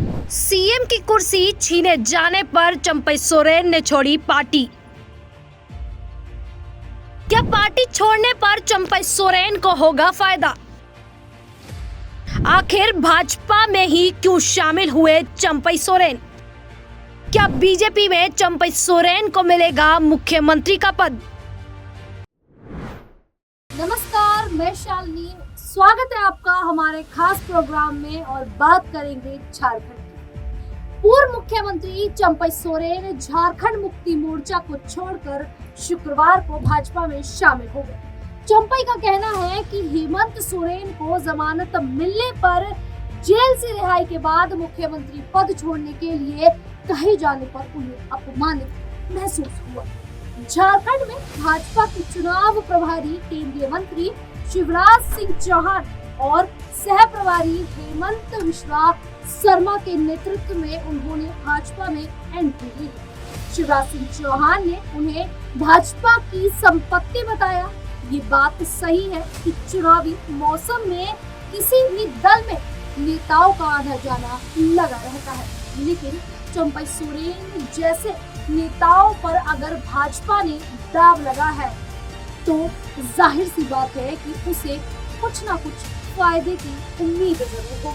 CM की कुर्सी छीने जाने पर चंपई सोरेन ने छोड़ी पार्टी। क्या पार्टी छोड़ने पर चंपई सोरेन को होगा फायदा? आखिर भाजपा में ही क्यों शामिल हुए चंपई सोरेन? क्या बीजेपी में चंपई सोरेन को मिलेगा मुख्यमंत्री का पद? नमस्कार, मैं शालिनी, स्वागत है आपका हमारे खास प्रोग्राम में और बात करेंगे झारखंड की। पूर्व मुख्यमंत्री चंपई सोरेन झारखंड मुक्ति मोर्चा को छोड़कर शुक्रवार को भाजपा में शामिल हो गए। चंपई का कहना है कि हेमंत सोरेन को जमानत मिलने पर जेल से रिहाई के बाद मुख्यमंत्री पद छोड़ने के लिए कहे जाने पर उन्हें अपमानित महसूस हुआ। झारखंड में भाजपा के चुनाव प्रभारी केंद्रीय मंत्री शिवराज सिंह चौहान और सह प्रभारी हेमंत बिश्वा शर्मा के नेतृत्व में उन्होंने भाजपा में एंट्री ली। शिवराज सिंह चौहान ने उन्हें भाजपा की संपत्ति बताया। ये बात सही है कि चुनावी मौसम में किसी भी दल में नेताओं का आना जाना लगा रहता है, लेकिन चंपई सोरेन जैसे नेताओं पर अगर भाजपा ने दाव लगा है तो जाहिर सी बात है कि उसे कुछ ना कुछ फायदे की उम्मीद जरूर हो।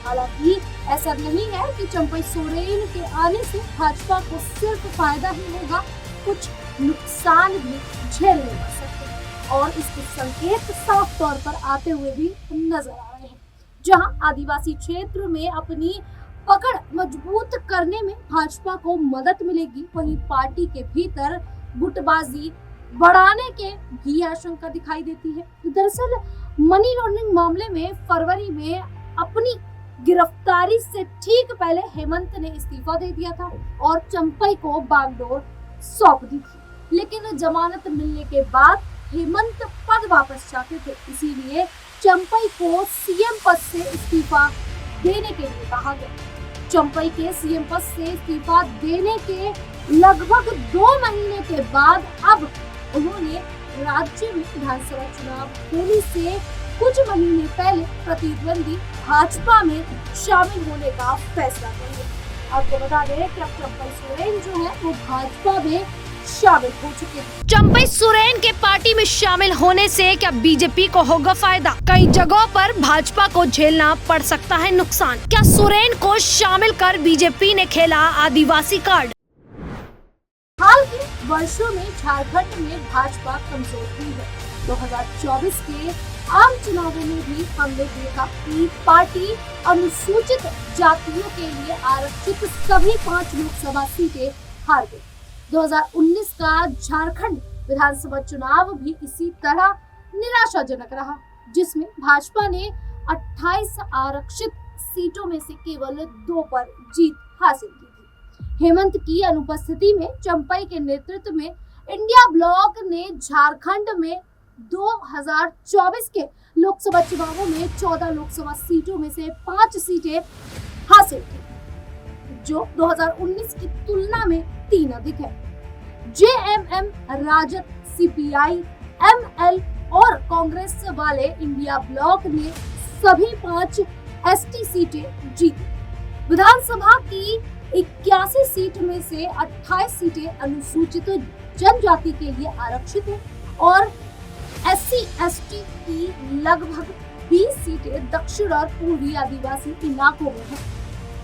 हालांकि ऐसा नहीं है कि चंपई सोरेन के आने से भाजपा को सिर्फ फायदा ही होगा, कुछ नुकसान भी झेलने पड़ सकते हैं और इसके संकेत साफ तौर पर आते हुए भी नजर आ रहे हैं। जहां आदिवासी क्षेत्र में अपनी पकड़ मजबूत करने में भाजपा को मदद मिलेगी, वहीं पार्टी के भीतर गुटबाजी बढ़ाने के भी आशंका दिखाई देती है। दरअसल मनी लॉन्ड्रिंग मामले में फरवरी में अपनी गिरफ्तारी से ठीक पहले हेमंत ने इस्तीफा दे दिया था और चंपई को बागडोर सौंप दी थी, लेकिन जमानत मिलने के बाद हेमंत पद वापस चाहते थे, इसीलिए चंपई को सीएम पद से इस्तीफा देने के लिए कहा गया। चंपई के सीएम पद से इस्तीफा देने के लगभग 2 महीने के बाद अब उन्होंने राज्य में विधानसभा चुनाव होने से कुछ महीने पहले प्रतिद्वंदी भाजपा में शामिल होने का फैसला कर लिया। आपको बता दें कि अब चंपई सोरेन जो है वो भाजपा में शामिल हो चुके हैं। चंपई सोरेन के पार्टी में शामिल होने से क्या बीजेपी को होगा फायदा? कई जगहों पर भाजपा को झेलना पड़ सकता है नुकसान। क्या सोरेन को शामिल कर बीजेपी ने खेला आदिवासी कार्ड? हाल के वर्षों में झारखंड में भाजपा कमजोर हुई है। 2024 के आम चुनावों में भी हमने देखा कि पार्टी अनुसूचित जातियों के लिए आरक्षित सभी 5 लोकसभा सीटें हार गई। 2019 का झारखंड विधानसभा चुनाव भी इसी तरह निराशाजनक रहा, जिसमें भाजपा ने 28 आरक्षित सीटों में से केवल 2 पर जीत हासिल की थी। हेमंत की अनुपस्थिति में चंपई के नेतृत्व में इंडिया ब्लॉक ने झारखंड में 2024 के लोकसभा चुनावों में 14 लोकसभा सीटों में से 5 सीटें हासिल की, जो 2019 की तुलना में 3 अधिक है। जेएमएम, राजद, सीपीआई, एमएल और कांग्रेस वाले इंडिया ब्लॉक ने सभी 5 एसटी सीटें जीती। विधानसभा की 81 सीट में से 28 सीटें अनुसूचित जनजाति के लिए आरक्षित है और SC/ST की लगभग 20 सीटें दक्षिण और पूर्वी आदिवासी इलाकों में है।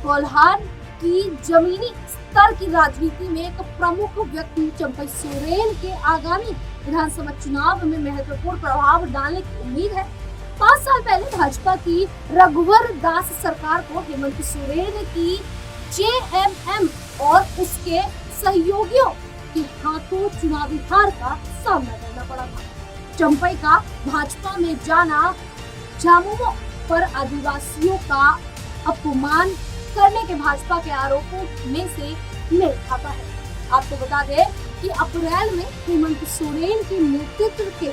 कोल्हार की जमीनी स्तर की राजनीति में एक प्रमुख व्यक्ति चंपई सोरेन के आगामी विधानसभा चुनाव में महत्वपूर्ण प्रभाव डालने की उम्मीद है। 5 साल पहले भाजपा की रघुवर दास सरकार को हेमंत सोरेन की जेएमएम और उसके सहयोगियों के हाथों चुनावी हार का सामना करना पड़ा था। चंपई का भाजपा में जाना झामुमो पर आदिवासियों का अपमान करने के भाजपा के आरोपों में से मेल खाता है। आपको बता दें कि अप्रैल में हेमंत सोरेन के नेतृत्व के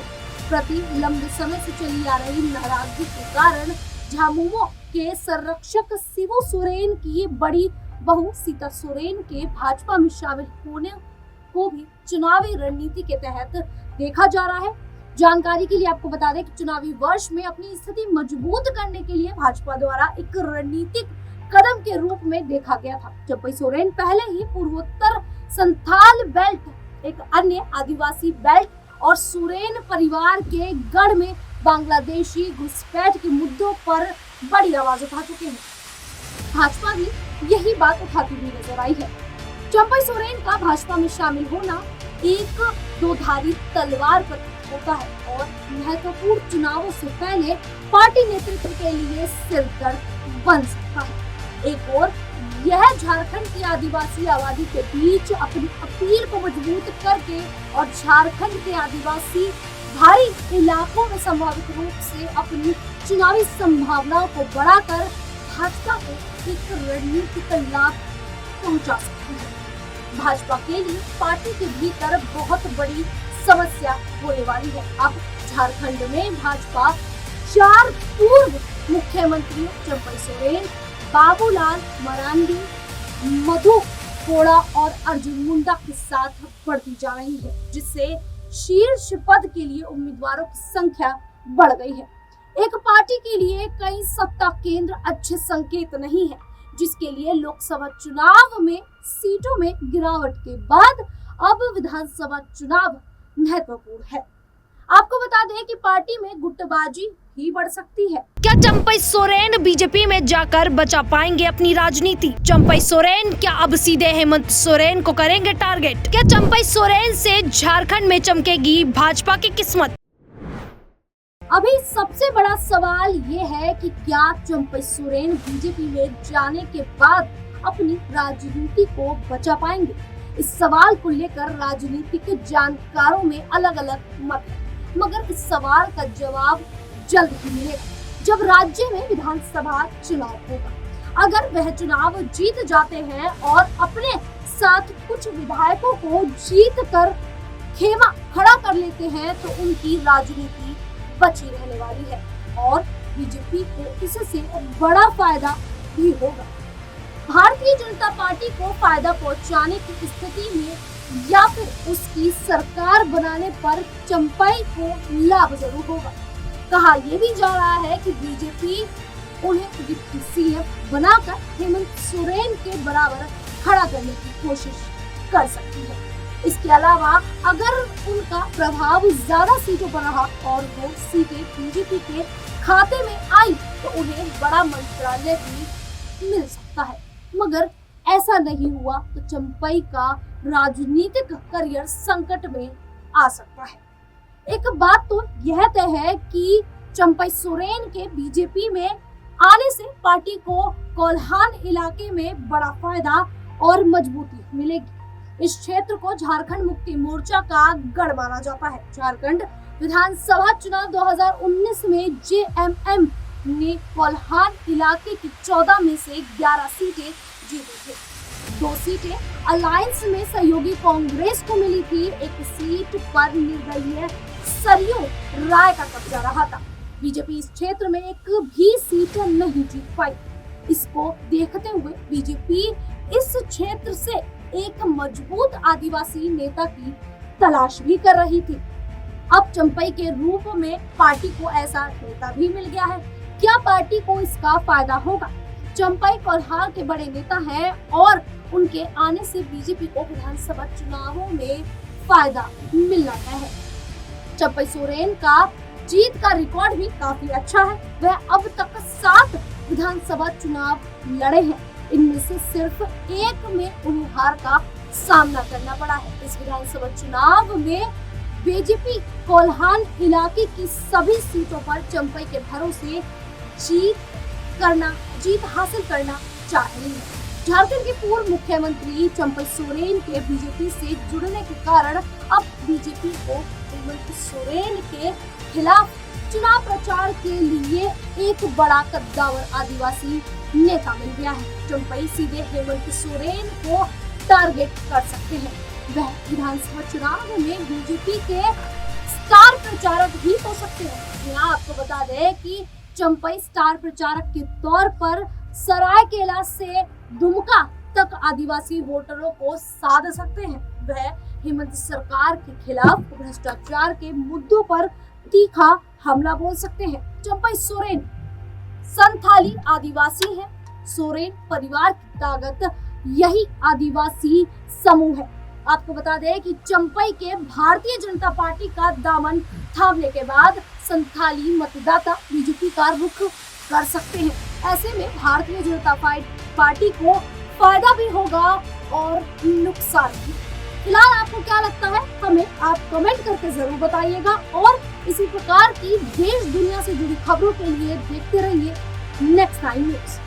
प्रति लंबे समय से चली आ रही नाराजगी के कारण झामुमो के संरक्षक शिवू सोरेन की बड़ी बहू सीता सोरेन के भाजपा में शामिल होने को भी चुनावी रणनीति के तहत देखा जा रहा है। जानकारी के लिए आपको बता दें कि चुनावी वर्ष में अपनी स्थिति मजबूत करने के लिए भाजपा द्वारा एक रणनीतिक कदम के रूप में देखा गया था। चंपई सोरेन पहले ही पूर्वोत्तर संथाल बेल्ट, एक अन्य आदिवासी बेल्ट और सोरेन परिवार के गढ़ में बांग्लादेशी घुसपैठ के मुद्दों पर बड़ी आवाज उठा चुके हैं। भाजपा भी यही बात उठाती हुई नजर आई है। चंपई सोरेन का भाजपा में शामिल होना एक दोधारी तलवार प्रतीत होता है और महत्वपूर्ण चुनावों से पहले पार्टी नेतृत्व के लिए सिरदर्द बन सकता है। एक और यह झारखंड की आदिवासी आबादी के बीच अपनी अपील को मजबूत करके और झारखंड के आदिवासी भारी इलाकों में संभावित रूप से अपनी चुनावी संभावनाओं को बढ़ाकर भाजपा को एक रणनीतिक लाभ पहुंचा सकती है। भाजपा के लिए पार्टी के भीतर बहुत बड़ी समस्या होने वाली है। अब झारखंड में भाजपा 4 पूर्व मुख्यमंत्रियों चंपई सोरेन, बाबूलाल मरांडी, मधु कोड़ा और अर्जुन मुंडा के साथ बढ़ती जा रही है, जिससे शीर्ष पद के लिए उम्मीदवारों की संख्या बढ़ गई है। एक पार्टी के लिए कई सत्ता केंद्र अच्छे संकेत नहीं है, जिसके लिए लोकसभा चुनाव में सीटों में गिरावट के बाद अब विधानसभा चुनाव महत्वपूर्ण है। आपको बता दें कि पार्टी में गुटबाजी ही बढ़ सकती है। क्या चंपई सोरेन बीजेपी में जाकर बचा पाएंगे अपनी राजनीति? चंपई सोरेन क्या अब सीधे हेमंत सोरेन को करेंगे टारगेट? क्या चंपई सोरेन से झारखंड में चमकेगी भाजपा की किस्मत? अभी सबसे बड़ा सवाल ये है कि क्या चंपई सोरेन बीजेपी में जाने के बाद अपनी राजनीति को बचा पाएंगे? इस सवाल को लेकर राजनीतिक जानकारों में अलग अलग मत है, मगर इस सवाल का जवाब जल्द ही मिलेगा जब राज्य में विधानसभा चुनाव होगा। अगर वह चुनाव जीत जाते हैं और अपने साथ कुछ विधायकों को जीत कर खेमा खड़ा कर लेते हैं तो उनकी राजनीति बची रहने वाली है और बीजेपी को इससे बड़ा फायदा भी होगा। भारतीय जनता पार्टी को फायदा पहुंचाने की स्थिति में या फिर उसकी सरकार बनाने पर चंपई को लाभ जरूर होगा। कहा यह भी जा रहा है कि बीजेपी उन्हें डिप्टी सीएम बनाकर हेमंत सोरेन के बराबर खड़ा करने की कोशिश कर सकती है। इसके अलावा अगर उनका प्रभाव ज्यादा सीटों पर रहा और वो सीटें बीजेपी के खाते में आई तो उन्हें बड़ा मंत्रालय भी मिल सकता है, मगर ऐसा नहीं हुआ तो चंपई का राजनीतिक करियर संकट में आ सकता है। एक बात तो यह तय है कि चंपई सोरेन के बीजेपी में आने से पार्टी को कोल्हान इलाके में बड़ा फायदा और मजबूती मिलेगी। इस क्षेत्र को झारखंड मुक्ति मोर्चा का गढ़ माना जाता है। झारखंड विधानसभा चुनाव 2019 में जेएमएम ने कोल्हान इलाके की 14 में से 11 सीटें जीती थी। 2 सीटें अलायंस में सहयोगी कांग्रेस को मिली थी। एक सीट पर निर्दलीय सरयू राय का कब्जा रहा था। बीजेपी इस क्षेत्र में एक भी सीट नहीं जीत पाई। इसको देखते हुए बीजेपी इस क्षेत्र से एक मजबूत आदिवासी नेता की तलाश भी कर रही थी। अब चंपई के रूप में पार्टी को ऐसा नेता भी मिल गया है। क्या पार्टी को इसका फायदा होगा? चंपई कोल्हान के बड़े नेता हैं और उनके आने से बीजेपी को विधानसभा चुनावों में फायदा मिलना है। चंपई सोरेन का जीत का रिकॉर्ड भी काफी अच्छा है। वह अब तक 7 विधानसभा चुनाव लड़े हैं। इनमें से सिर्फ एक में उन्हें हार का सामना करना पड़ा है। इस विधानसभा चुनाव में बीजेपी कोल्हान इलाके की सभी सीटों पर चंपई के भरोसे जीत हासिल करना चाह रही है। झारखंड के पूर्व मुख्यमंत्री चंपई सोरेन के बीजेपी से जुड़ने के कारण अब बीजेपी को हेमंत सोरेन के खिलाफ चुनाव प्रचार के लिए एक बड़ा कद्दावर आदिवासी नेता मिल गया है। चंपई सीधे हेमंत सोरेन को टारगेट कर सकते हैं। वह विधानसभा चुनाव में बीजेपी के स्टार प्रचारक भी हो सकते हैं। यहाँ आपको बता दें कि चंपई स्टार प्रचारक के तौर पर सरायकेला से दुमका तक आदिवासी वोटरों को साध सकते हैं। वह हेमंत सरकार के खिलाफ भ्रष्टाचार के मुद्दों पर तीखा हमला बोल सकते हैं। चंपई सोरेन संथाली आदिवासी हैं। सोरेन परिवार की ताकत यही आदिवासी समूह है। आपको बता दें कि चंपई के भारतीय जनता पार्टी का दामन थामने के बाद संथाली मतदाता बीजेपी का रुख कर सकते हैं। ऐसे में भारतीय जनता पार्टी को फायदा भी होगा और नुकसान भी। फिलहाल आपको क्या लगता है, हमें आप कमेंट करके जरूर बताइएगा और इसी प्रकार की देश दुनिया से जुड़ी खबरों के लिए देखते रहिए नेक्स्ट टाइम न्यूज।